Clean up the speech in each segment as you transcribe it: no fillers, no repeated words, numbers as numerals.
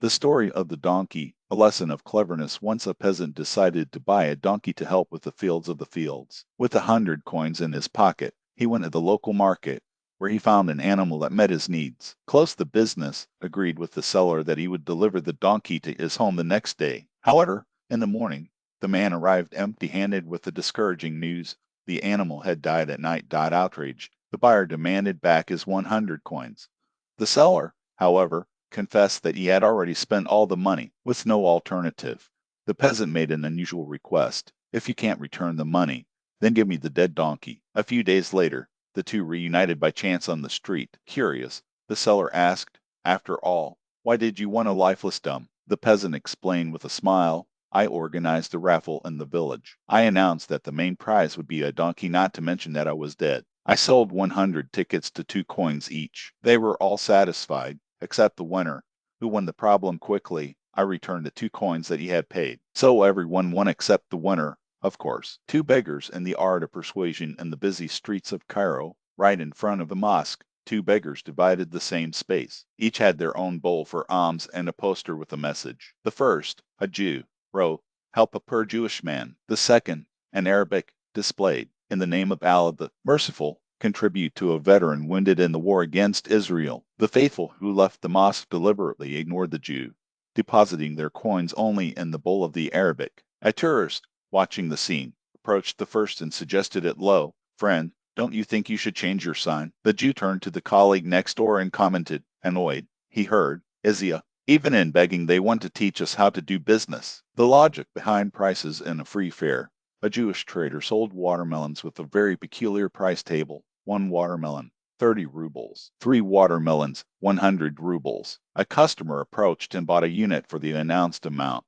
The story of the donkey, a lesson of cleverness. Once a peasant decided to buy a donkey to help with the fields of the fields. With 100 coins in his pocket, he went to the local market, where he found an animal that met his needs. Closed the business, agreed with the seller that he would deliver the donkey to his home the next day. However, in the morning, the man arrived empty-handed with the discouraging news: the animal had died at night. Outraged, the buyer demanded back his 100 coins. The seller, however, confessed that he had already spent all the money, with no alternative. The peasant made an unusual request: "If you can't return the money, then give me the dead donkey." A few days later, the two reunited by chance on the street. Curious, the seller asked, "After all, why did you want a lifeless dumb?" The peasant explained with a smile: "I organized a raffle in the village. I announced that the main prize would be a donkey, not to mention that I was dead. I sold 100 tickets to 2 coins each. They were all satisfied, except the winner, who won the problem quickly. I returned the 2 coins that he had paid. So everyone won except the winner, of course." Two beggars in the art of persuasion in the busy streets of Cairo, right in front of the mosque. Two beggars divided the same space. Each had their own bowl for alms and a poster with a message. The first, a Jew, wrote, "Help a poor Jewish man." The second, an Arabic, displayed, "In the name of Allah the Merciful, contribute to a veteran wounded in the war against Israel." The faithful who left the mosque deliberately ignored the Jew, depositing their coins only in the bowl of the Arabic. A tourist, watching the scene, approached the first and suggested it low: "Friend, don't you think you should change your sign?" The Jew turned to the colleague next door and commented, annoyed. He heard, "Izia, even in begging they want to teach us how to do business." The logic behind prices in a free fair. A Jewish trader sold watermelons with a very peculiar price table. One watermelon, 30 rubles. Three watermelons, 100 rubles. A customer approached and bought a unit for the announced amount.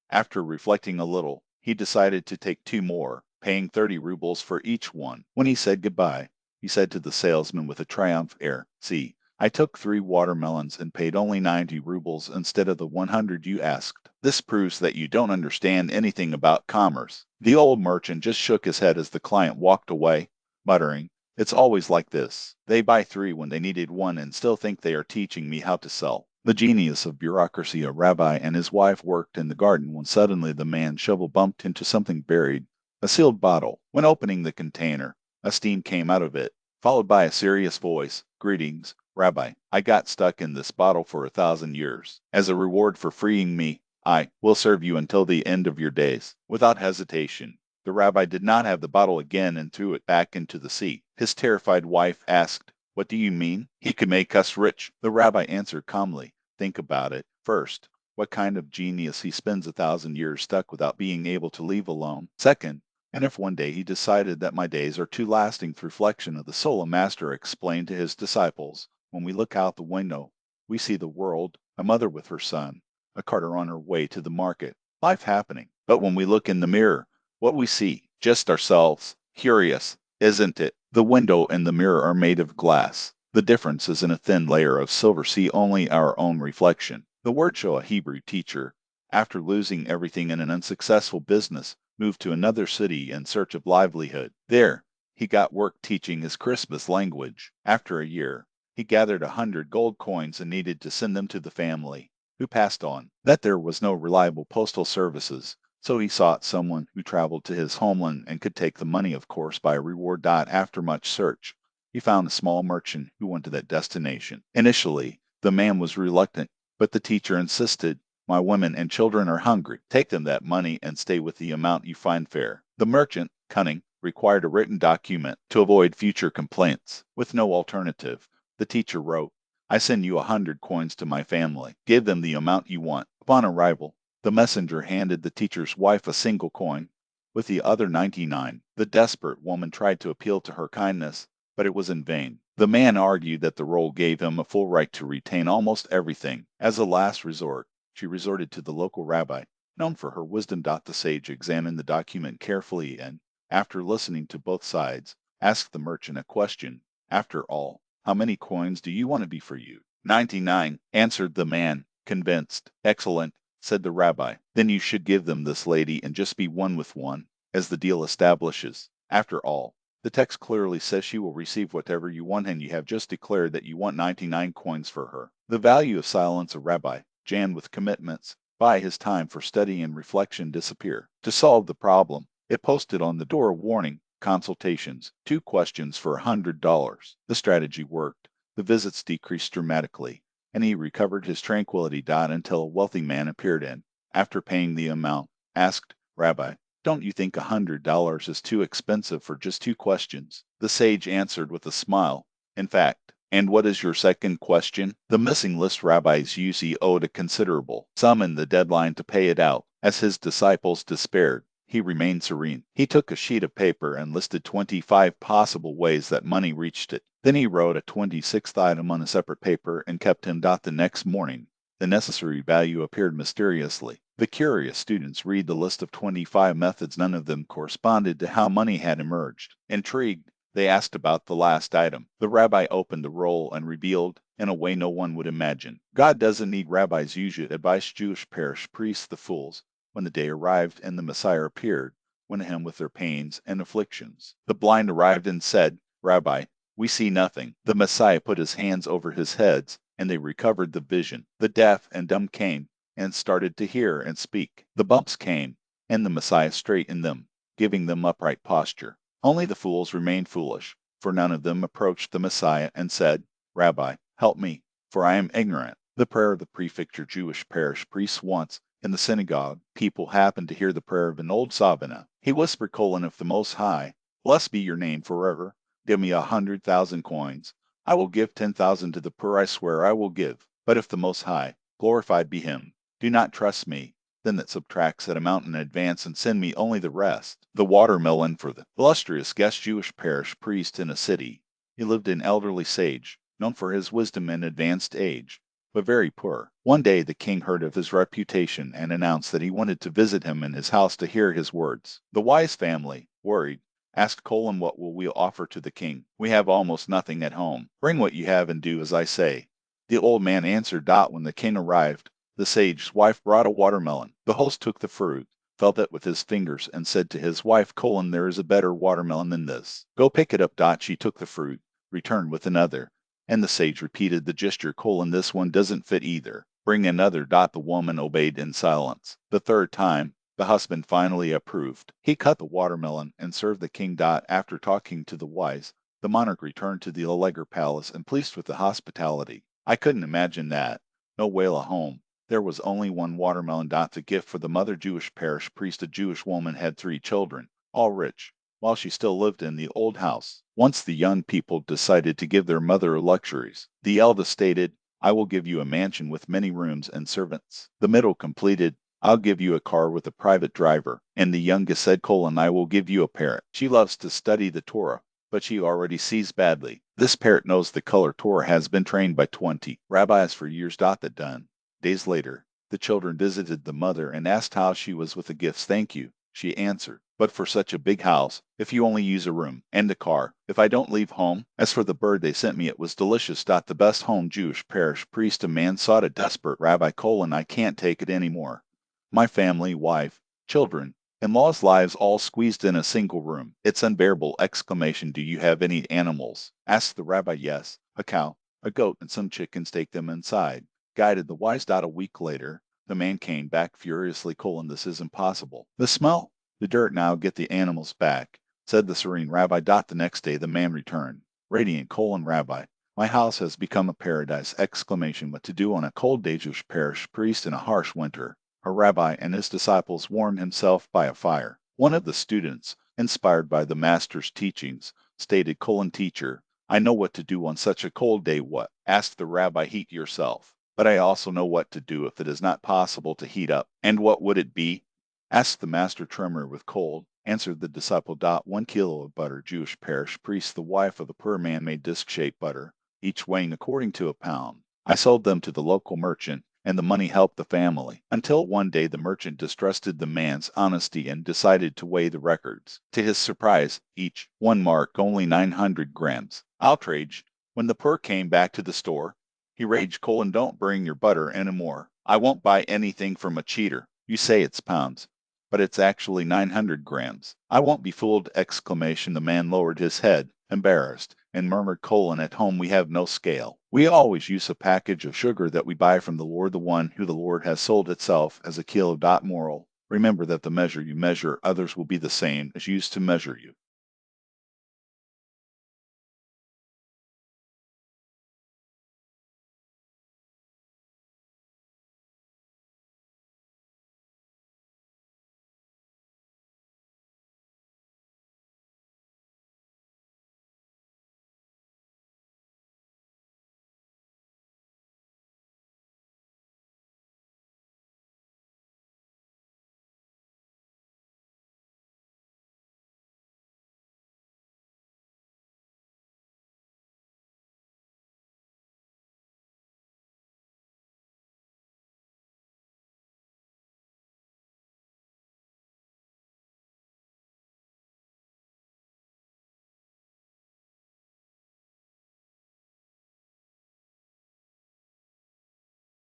After reflecting a little, he decided to take two more, paying 30 rubles for each one. When he said goodbye, he said to the salesman with a triumph air, "See, I took 3 watermelons and paid only 90 rubles instead of the 100 you asked. This proves that you don't understand anything about commerce." The old merchant just shook his head as the client walked away, muttering, "It's always like this. They buy 3 when they needed 1 and still think they are teaching me how to sell." The genius of bureaucracy. A rabbi and his wife worked in the garden when suddenly the man's shovel bumped into something buried, a sealed bottle. When opening the container, a steam came out of it, followed by a serious voice: "Greetings, Rabbi. I got stuck in this bottle for 1,000 years. As a reward for freeing me, I will serve you until the end of your days." Without hesitation, the rabbi did not have the bottle again and threw it back into the sea. His terrified wife asked, "What do you mean? He could make us rich." The rabbi answered calmly, "Think about it. First, what kind of genius he spends 1,000 years stuck without being able to leave alone? Second, and if one day he decided that my days are too lasting for reflection of the soul." A master explained to his disciples, "When we look out the window, we see the world, a mother with her son, a carter on her way to the market, life happening. But when we look in the mirror, what we see? Just ourselves. Curious, isn't it? The window and the mirror are made of glass. The difference is in a thin layer of silver. See only our own reflection." The word show. A Hebrew teacher, after losing everything in an unsuccessful business, moved to another city in search of livelihood. There, he got work teaching his Christmas language. After a year, he gathered 100 gold coins and needed to send them to the family, who passed on that there was no reliable postal services. So he sought someone who traveled to his homeland and could take the money, of course, by a reward. After much search, he found a small merchant who went to that destination. Initially, the man was reluctant, but the teacher insisted: "My women and children are hungry. Take them that money and stay with the amount you find fair." The merchant, cunning, required a written document to avoid future complaints. With no alternative, the teacher wrote, "I send you 100 coins to my family. Give them the amount you want." Upon arrival, the messenger handed the teacher's wife a single coin, with the other 99. The desperate woman tried to appeal to her kindness, but it was in vain. The man argued that the roll gave him a full right to retain almost everything. As a last resort, she resorted to the local rabbi, known for her wisdom. The sage examined the document carefully and, after listening to both sides, asked the merchant a question: "After all, how many coins do you want to be for you?" 99, answered the man, convinced. "Excellent," said the rabbi. "Then you should give them this lady and just be one with one, as the deal establishes. After all, the text clearly says she will receive whatever you want, and you have just declared that you want 99 coins for her." The value of silence. A rabbi, jammed with commitments, by his time for study and reflection disappear. To solve the problem, it posted on the door a warning, consultations, 2 questions for $100. The strategy worked. The visits decreased dramatically, and he recovered his tranquility. Until a wealthy man appeared and, after paying the amount, asked, Rabbi, don't you think $100 is too expensive for just 2 questions? The sage answered with a smile, in fact. And what is your second question? The missing list rabbis usually owed a considerable sum in the deadline to pay it out. As his disciples despaired, he remained serene. He took a sheet of paper and listed 25 possible ways that money reached it. Then he wrote a 26th item on a separate paper and kept him. The next morning, the necessary value appeared mysteriously. The curious students read the list of 25 methods. None of them corresponded to how money had emerged. Intrigued, they asked about the last item. The rabbi opened the roll and revealed, in a way no one would imagine. God doesn't need rabbis usually advise Jewish parish priests, the fools, when the day arrived and the Messiah appeared, went to him with their pains and afflictions. The blind arrived and said, Rabbi, we see nothing. The Messiah put his hands over his heads, and they recovered the vision. The deaf and dumb came and started to hear and speak. The bumps came, and the Messiah straightened them, giving them upright posture. Only the fools remained foolish, for none of them approached the Messiah and said, Rabbi, help me, for I am ignorant. The prayer of the prefecture Jewish parish priest. Once, in the synagogue, people happened to hear the prayer of an old Savana. He whispered, if the Most High, blessed be your name forever, give me 100,000 coins, I will give 10,000 to the poor, I swear I will give. But if the Most High, glorified be him, do not trust me, then that subtracts that amount in advance and send me only the rest. The watermelon for the illustrious guest Jewish parish priest in a city. He lived an elderly sage, known for his wisdom and advanced age, but very poor. One day the king heard of his reputation and announced that he wanted to visit him in his house to hear his words. The wise family, worried, asked Colon, what will we offer to the king? We have almost nothing at home. Bring what you have and do as I say. The old man answered. When the king arrived, the sage's wife brought a watermelon. The host took the fruit, felt it with his fingers, and said to his wife, there is a better watermelon than this. Go pick it up. She took the fruit, returned with another, and the sage repeated the gesture, this one doesn't fit either. Bring another. The woman obeyed in silence. The third time, the husband finally approved. He cut the watermelon and served the king. After talking to the wise, the monarch returned to the Allegra palace and pleased with the hospitality. I couldn't imagine that. No whale at home. There was only one watermelon. The gift for the mother Jewish parish priest. A Jewish woman had 3 children, all rich, while she still lived in the old house. Once the young people decided to give their mother luxuries. The eldest stated, I will give you a mansion with many rooms and servants. The middle completed, I'll give you a car with a private driver. And the youngest said, I will give you a parrot. She loves to study the Torah, but she already sees badly. This parrot knows the color Torah, has been trained by 20 rabbis for years. That done. Days later, the children visited the mother and asked how she was with the gifts. Thank you, she answered. But for such a big house, if you only use a room and a car, if I don't leave home, as for the bird they sent me, it was delicious. The best home Jewish parish priest. A man sought a desperate rabbi. I can't take it anymore. My family, wife, children, in-laws' lives all squeezed in a single room. It's unbearable! Do you have any animals? Asked the rabbi. Yes, a cow, a goat, and some chickens. Take them inside. Guided the wise. A week later, the man came back furiously. This is impossible. The smell? The dirt. Now get the animals back, said the serene rabbi. The next day the man returned, radiant. Rabbi, my house has become a paradise! What to do on a cold day? Jewish parish priest in a harsh winter. A rabbi and his disciples warmed himself by a fire. One of the students, inspired by the master's teachings, stated, Teacher, I know what to do on such a cold day. What? Asked the rabbi. Heat yourself. But I also know what to do if it is not possible to heat up. And what would it be? Asked the master. Tremor with cold. Answered the disciple. 1 kilo of butter. Jewish parish priest. The wife of the poor man made disc-shaped butter, each weighing according to a pound. I sold them to the local merchant, and the money helped the family. Until one day the merchant distrusted the man's honesty and decided to weigh the records. To his surprise, each one marked only 900 grams. Outraged, when the poor came back to the store, he raged, don't bring your butter anymore. I won't buy anything from a cheater. You say it's pounds, but it's actually 900 grams. I won't be fooled! The man lowered his head, embarrassed, and murmured, at home we have no scale. We always use a package of sugar that we buy from the Lord, the one who the Lord has sold itself as a kilo. Moral. Remember that the measure you measure others will be the same as used to measure you.